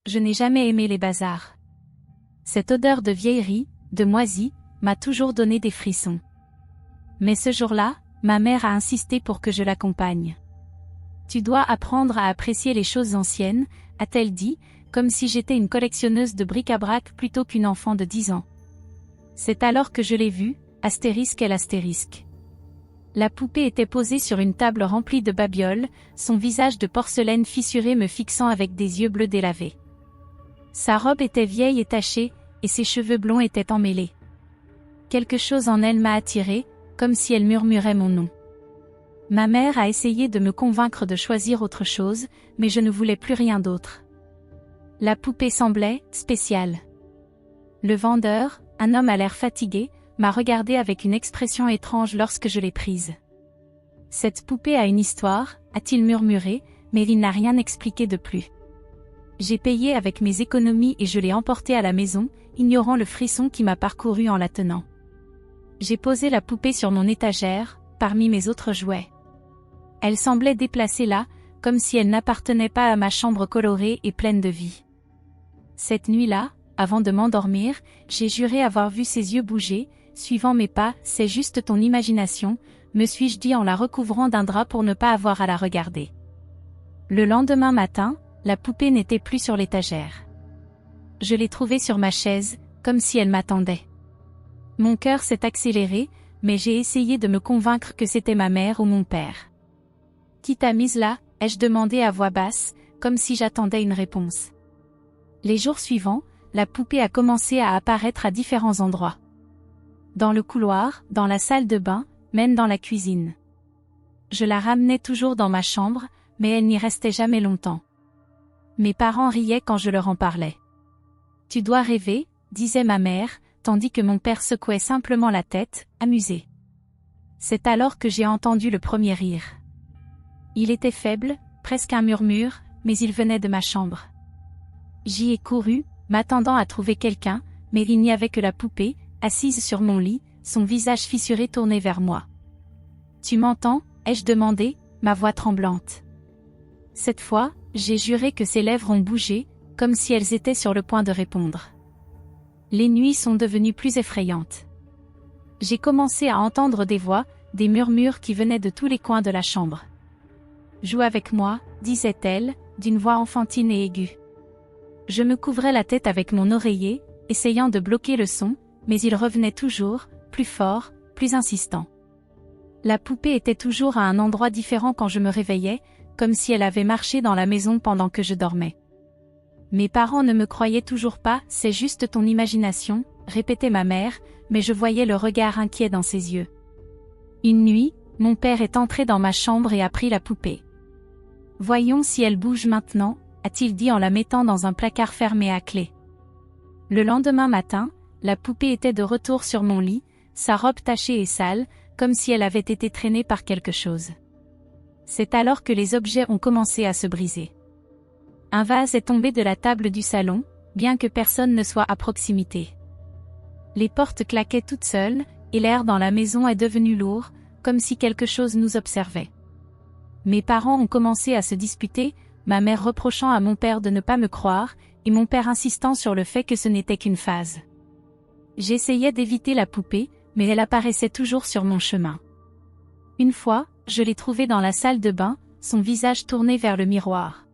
Je n'ai jamais aimé les bazars. Cette odeur de vieillerie, de moisi, m'a toujours donné des frissons. Mais ce jour-là, ma mère a insisté pour que je l'accompagne. Tu dois apprendre à apprécier les choses anciennes, a-t-elle dit, comme si j'étais une collectionneuse de bric-à-brac plutôt qu'une enfant de 10 ans. C'est alors que je l'ai vue, astérisque. La poupée était posée sur une table remplie de babioles, son visage de porcelaine fissuré me fixant avec des yeux bleus délavés. Sa robe était vieille et tachée, et ses cheveux blonds étaient emmêlés. Quelque chose en elle m'a attiré, comme si elle murmurait mon nom. Ma mère a essayé de me convaincre de choisir autre chose, mais je ne voulais plus rien d'autre. La poupée semblait spéciale. Le vendeur, un homme à l'air fatigué, m'a regardé avec une expression étrange lorsque je l'ai prise. Cette poupée a une histoire, a-t-il murmuré, mais il n'a rien expliqué de plus. J'ai payé avec mes économies et je l'ai emportée à la maison, ignorant le frisson qui m'a parcouru en la tenant. J'ai posé la poupée sur mon étagère, parmi mes autres jouets. Elle semblait déplacée là, comme si elle n'appartenait pas à ma chambre colorée et pleine de vie. Cette nuit-là, avant de m'endormir, j'ai juré avoir vu ses yeux bouger, suivant mes pas. C'est juste ton imagination, me suis-je dit en la recouvrant d'un drap pour ne pas avoir à la regarder. Le lendemain matin, la poupée n'était plus sur l'étagère. Je l'ai trouvée sur ma chaise, comme si elle m'attendait. Mon cœur s'est accéléré, mais j'ai essayé de me convaincre que c'était ma mère ou mon père. « Qui t'a mise là ?» ai-je demandé à voix basse, comme si j'attendais une réponse. Les jours suivants, la poupée a commencé à apparaître à différents endroits. Dans le couloir, dans la salle de bain, même dans la cuisine. Je la ramenais toujours dans ma chambre, mais elle n'y restait jamais longtemps. Mes parents riaient quand je leur en parlais. « Tu dois rêver », disait ma mère, tandis que mon père secouait simplement la tête, amusé. C'est alors que j'ai entendu le premier rire. Il était faible, presque un murmure, mais il venait de ma chambre. J'y ai couru, m'attendant à trouver quelqu'un, mais il n'y avait que la poupée, assise sur mon lit, son visage fissuré tourné vers moi. « Tu m'entends ?» ai-je demandé, ma voix tremblante. Cette fois, j'ai juré que ses lèvres ont bougé, comme si elles étaient sur le point de répondre. Les nuits sont devenues plus effrayantes. J'ai commencé à entendre des voix, des murmures qui venaient de tous les coins de la chambre. « Joue avec moi », disait-elle, d'une voix enfantine et aiguë. Je me couvrais la tête avec mon oreiller, essayant de bloquer le son, mais il revenait toujours, plus fort, plus insistant. La poupée était toujours à un endroit différent quand je me réveillais, comme si elle avait marché dans la maison pendant que je dormais. Mes parents ne me croyaient toujours pas, « C'est juste ton imagination », répétait ma mère, mais je voyais le regard inquiet dans ses yeux. Une nuit, mon père est entré dans ma chambre et a pris la poupée. « Voyons si elle bouge maintenant », a-t-il dit en la mettant dans un placard fermé à clé. Le lendemain matin, la poupée était de retour sur mon lit, sa robe tachée et sale, comme si elle avait été traînée par quelque chose. C'est alors que les objets ont commencé à se briser. Un vase est tombé de la table du salon, bien que personne ne soit à proximité. Les portes claquaient toutes seules, et l'air dans la maison est devenu lourd, comme si quelque chose nous observait. Mes parents ont commencé à se disputer, ma mère reprochant à mon père de ne pas me croire, et mon père insistant sur le fait que ce n'était qu'une phase. J'essayais d'éviter la poupée, mais elle apparaissait toujours sur mon chemin. Une fois, je l'ai trouvée dans la salle de bain, son visage tourné vers le miroir.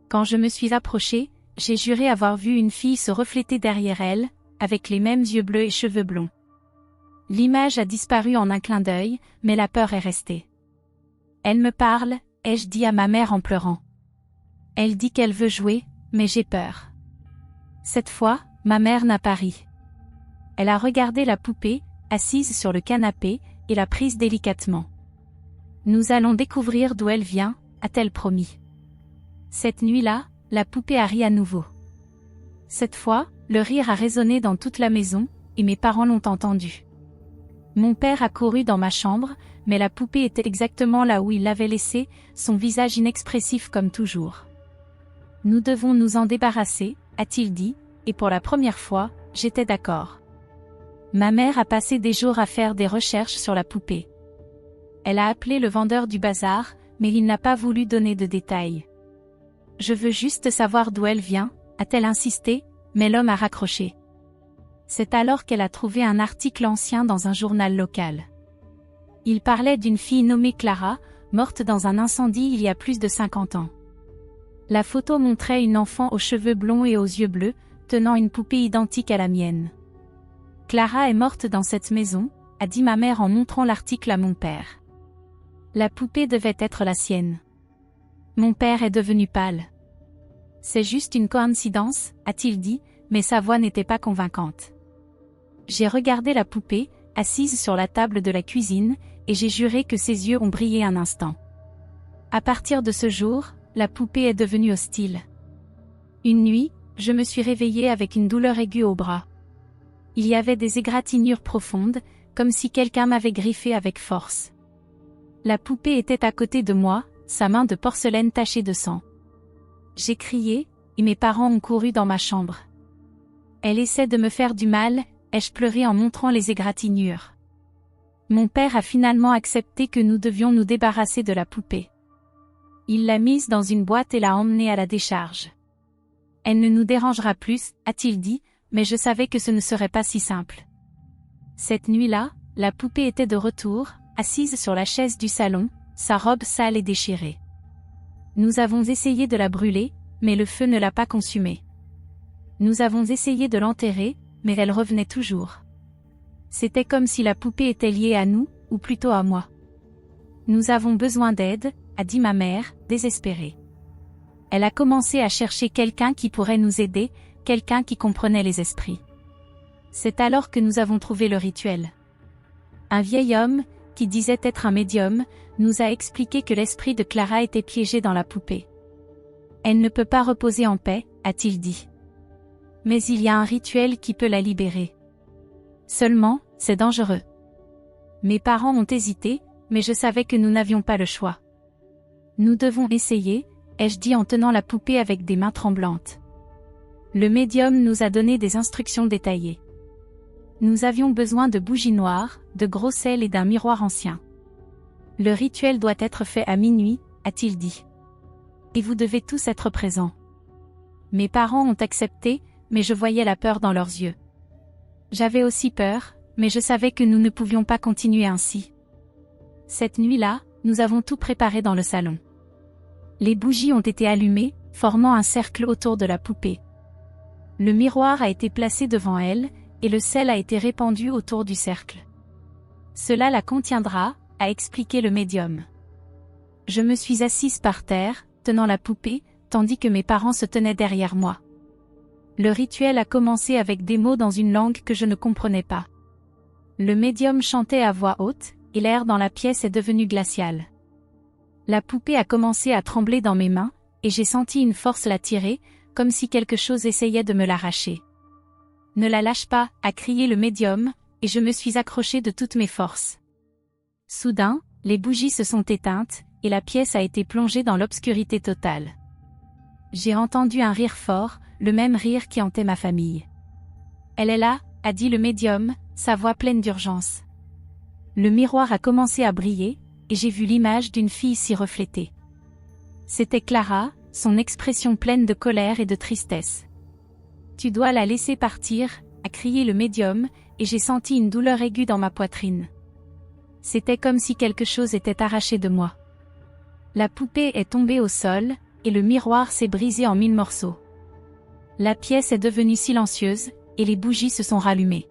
Quand je me suis approchée, j'ai juré avoir vu une fille se refléter derrière elle, avec les mêmes yeux bleus et cheveux blonds. L'image a disparu en un clin d'œil, mais la peur est restée. « Elle me parle », ai-je dit à ma mère en pleurant. Elle dit qu'elle veut jouer, mais j'ai peur. Cette fois, ma mère n'a pas ri. Elle a regardé la poupée, assise sur le canapé, et l'a prise délicatement. « Nous allons découvrir d'où elle vient », a-t-elle promis. Cette nuit-là, la poupée a ri à nouveau. Cette fois, le rire a résonné dans toute la maison, et mes parents l'ont entendu. Mon père a couru dans ma chambre, mais la poupée était exactement là où il l'avait laissée, son visage inexpressif comme toujours. « Nous devons nous en débarrasser », a-t-il dit, et pour la première fois, j'étais d'accord. Ma mère a passé des jours à faire des recherches sur la poupée. Elle a appelé le vendeur du bazar, mais il n'a pas voulu donner de détails. « Je veux juste savoir d'où elle vient », a-t-elle insisté, mais l'homme a raccroché. C'est alors qu'elle a trouvé un article ancien dans un journal local. Il parlait d'une fille nommée Clara, morte dans un incendie il y a plus de 50 ans. La photo montrait une enfant aux cheveux blonds et aux yeux bleus, tenant une poupée identique à la mienne. Clara est morte dans cette maison, a dit ma mère en montrant l'article à mon père. La poupée devait être la sienne. Mon père est devenu pâle. C'est juste une coïncidence, a-t-il dit, mais sa voix n'était pas convaincante. J'ai regardé la poupée, assise sur la table de la cuisine, et j'ai juré que ses yeux ont brillé un instant. À partir de ce jour, la poupée est devenue hostile. Une nuit, je me suis réveillée avec une douleur aiguë au bras. Il y avait des égratignures profondes, comme si quelqu'un m'avait griffé avec force. La poupée était à côté de moi, sa main de porcelaine tachée de sang. J'ai crié, et mes parents ont couru dans ma chambre. Elle essaie de me faire du mal, ai-je pleuré en montrant les égratignures. Mon père a finalement accepté que nous devions nous débarrasser de la poupée. Il l'a mise dans une boîte et l'a emmenée à la décharge. Elle ne nous dérangera plus, a-t-il dit, mais je savais que ce ne serait pas si simple. Cette nuit-là, la poupée était de retour, assise sur la chaise du salon, sa robe sale et déchirée. Nous avons essayé de la brûler, mais le feu ne l'a pas consumée. Nous avons essayé de l'enterrer, mais elle revenait toujours. C'était comme si la poupée était liée à nous, ou plutôt à moi. Nous avons besoin d'aide, a dit ma mère, désespérée. Elle a commencé à chercher quelqu'un qui pourrait nous aider, quelqu'un qui comprenait les esprits. C'est alors que nous avons trouvé le rituel. Un vieil homme, qui disait être un médium, nous a expliqué que l'esprit de Clara était piégé dans la poupée. Elle ne peut pas reposer en paix, a-t-il dit. Mais il y a un rituel qui peut la libérer. Seulement, c'est dangereux. Mes parents ont hésité, mais je savais que nous n'avions pas le choix. Nous devons essayer, ai-je dit en tenant la poupée avec des mains tremblantes. Le médium nous a donné des instructions détaillées. Nous avions besoin de bougies noires, de gros sel et d'un miroir ancien. Le rituel doit être fait à minuit, a-t-il dit. Et vous devez tous être présents. Mes parents ont accepté, mais je voyais la peur dans leurs yeux. J'avais aussi peur, mais je savais que nous ne pouvions pas continuer ainsi. Cette nuit-là, nous avons tout préparé dans le salon. Les bougies ont été allumées, formant un cercle autour de la poupée. Le miroir a été placé devant elle, et le sel a été répandu autour du cercle. Cela la contiendra, a expliqué le médium. Je me suis assise par terre, tenant la poupée, tandis que mes parents se tenaient derrière moi. Le rituel a commencé avec des mots dans une langue que je ne comprenais pas. Le médium chantait à voix haute, et l'air dans la pièce est devenu glacial. La poupée a commencé à trembler dans mes mains, et j'ai senti une force la tirer, comme si quelque chose essayait de me l'arracher. Ne la lâche pas, a crié le médium, et je me suis accrochée de toutes mes forces. Soudain, les bougies se sont éteintes, et la pièce a été plongée dans l'obscurité totale. J'ai entendu un rire fort, le même rire qui hantait ma famille. Elle est là, a dit le médium, sa voix pleine d'urgence. Le miroir a commencé à briller, et j'ai vu l'image d'une fille s'y refléter. C'était Clara, son expression pleine de colère et de tristesse. Tu dois la laisser partir, a crié le médium, et j'ai senti une douleur aiguë dans ma poitrine. C'était comme si quelque chose était arraché de moi. La poupée est tombée au sol, et le miroir s'est brisé en 1000 morceaux. La pièce est devenue silencieuse, et les bougies se sont rallumées.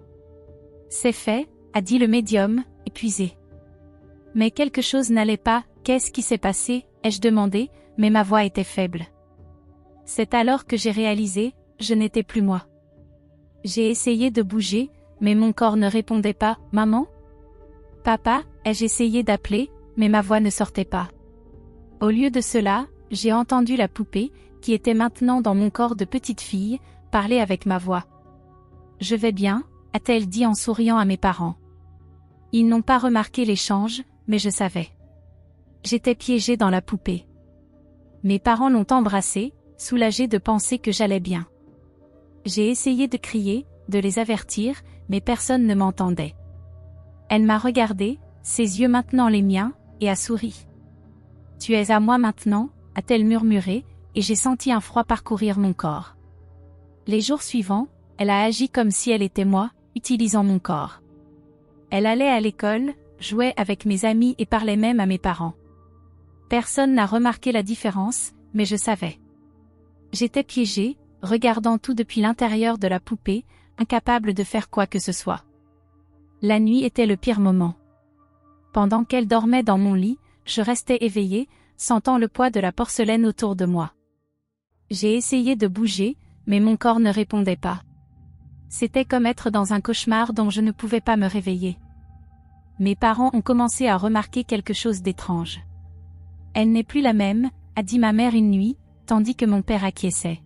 C'est fait, a dit le médium, épuisé. Mais quelque chose n'allait pas, qu'est-ce qui s'est passé, ai-je demandé, mais ma voix était faible. C'est alors que j'ai réalisé, je n'étais plus moi. J'ai essayé de bouger, mais mon corps ne répondait pas, maman ? Papa, ai-je essayé d'appeler, mais ma voix ne sortait pas. Au lieu de cela, j'ai entendu la poupée, qui était maintenant dans mon corps de petite fille, parler avec ma voix. Je vais bien, a-t-elle dit en souriant à mes parents. Ils n'ont pas remarqué l'échange, mais je savais. J'étais piégée dans la poupée. Mes parents l'ont embrassée, soulagés de penser que j'allais bien. J'ai essayé de crier, de les avertir, mais personne ne m'entendait. Elle m'a regardé, ses yeux maintenant les miens, et a souri. Tu es à moi maintenant, a-t-elle murmuré, et j'ai senti un froid parcourir mon corps. Les jours suivants, elle a agi comme si elle était moi, utilisant mon corps. Elle allait à l'école, jouait avec mes amis et parlait même à mes parents. Personne n'a remarqué la différence, mais je savais. J'étais piégée, regardant tout depuis l'intérieur de la poupée, incapable de faire quoi que ce soit. La nuit était le pire moment. Pendant qu'elle dormait dans mon lit, je restais éveillée, sentant le poids de la porcelaine autour de moi. J'ai essayé de bouger, mais mon corps ne répondait pas. C'était comme être dans un cauchemar dont je ne pouvais pas me réveiller. Mes parents ont commencé à remarquer quelque chose d'étrange. Elle n'est plus la même, a dit ma mère une nuit, tandis que mon père acquiesçait.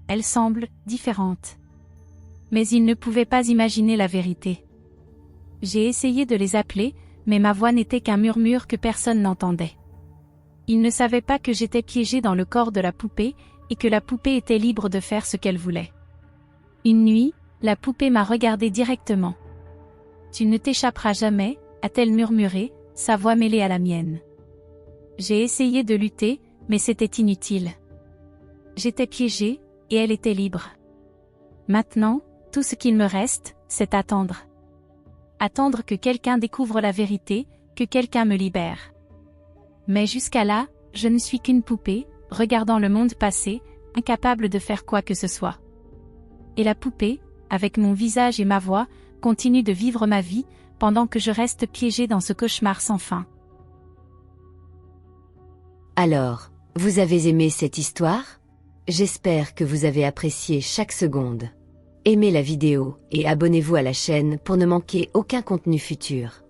Elle semble différente. Mais ils ne pouvaient pas imaginer la vérité. J'ai essayé de les appeler, mais ma voix n'était qu'un murmure que personne n'entendait. Ils ne savaient pas que j'étais piégée dans le corps de la poupée, et que la poupée était libre de faire ce qu'elle voulait. Une nuit, la poupée m'a regardée directement. « Tu ne t'échapperas jamais », a-t-elle murmuré, sa voix mêlée à la mienne. J'ai essayé de lutter, mais c'était inutile. J'étais piégée, et elle était libre. Maintenant, tout ce qu'il me reste, c'est attendre. Attendre que quelqu'un découvre la vérité, que quelqu'un me libère. Mais jusqu'à là, je ne suis qu'une poupée, regardant le monde passer, incapable de faire quoi que ce soit. Et la poupée, avec mon visage et ma voix, continue de vivre ma vie, pendant que je reste piégée dans ce cauchemar sans fin. Alors, vous avez aimé cette histoire? J'espère que vous avez apprécié chaque seconde. Aimez la vidéo et abonnez-vous à la chaîne pour ne manquer aucun contenu futur.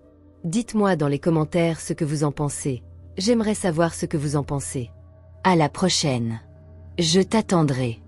Dites-moi dans les commentaires ce que vous en pensez. J'aimerais savoir ce que vous en pensez. À la prochaine. Je t'attendrai.